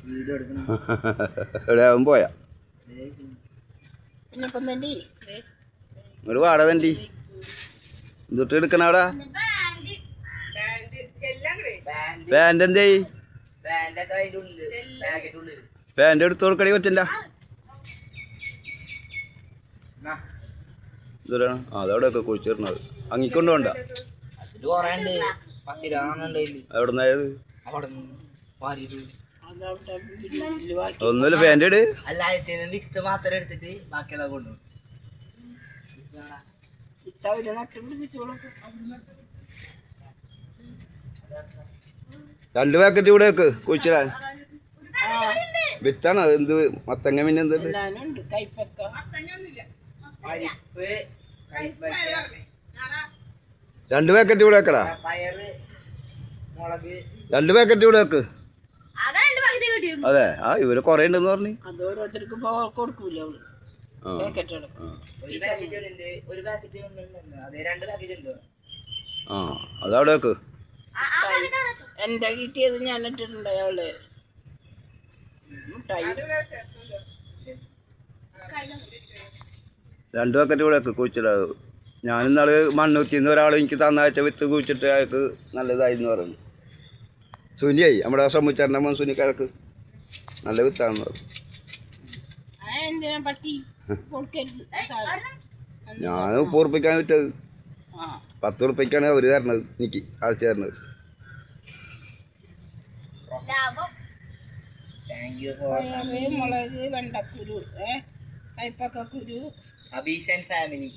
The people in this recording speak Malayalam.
എവിടെ അവൻ പോയാ ഒരു വാട തണ്ടി എന്തൊട്ട് എടുക്കണ അവിടെ പാന്റ് എന്തേ പാന്റ് എടുത്ത് കൊടുക്കണേ കൊച്ചല്ല അതവിടെയൊക്കെ കുഴിച്ചിരുന്നത് അങ്ങിക്കൊണ്ട് വേണ്ട എവിടുന്നായത് ഒന്നുമില്ല പാന്റ് ഇട് വിത്ത് മാത്രം എടുത്തിട്ട് ബാക്കിയുള്ള കൊണ്ടു രണ്ട് പാക്കറ്റ് കൂടെ വെക്ക് കുഴിച്ചിടാൻ വിത്താണ് അത് എന്ത് മത്തങ്ങ പിന്നെ എന്ത് രണ്ട് പാക്കറ്റ് കൂടെ വെക്കടാ രണ്ട് പാക്കറ്റ് കൂടെ വെക്ക് അതെ ആ ഇവര് കൊറേ ഉണ്ടെന്ന് പറഞ്ഞു ആ അതവിടെ വെക്ക് എന്റെ കിട്ടിയത് ഞാൻ ഇട്ടിട്ടുണ്ട് അയാള് രണ്ട് പാക്കറ്റ് കൂടെ വെക്ക് കുഴിച്ചിടാ ഞാനിന്നാള് മണ്ണൂത്തിന്ന് ഒരാൾ എനിക്ക് തന്നാഴ്ച വിത്ത് കുഴിച്ചിട്ട് അയാൾക്ക് നല്ലതായിരുന്നു പറഞ്ഞു സുനിയായി നമ്മുടെ ശ്രമിച്ചാറിൻ്റെ മോൻ സുനിക്കാർക്ക് നല്ല വിത്താണെന്ന് പറഞ്ഞു ഞാൻ 30 ഉറുപ്പിക്കാണ് വിറ്റത് 10 ഉറുപ്പിക്കാണ് അവർ തരണത് എനിക്ക് ആഴ്ച തരണത് മുളക് വെണ്ടക്കുരു കൈപ്പക്കുരു അബീഷ് ആൻഡ് ഫാമിലി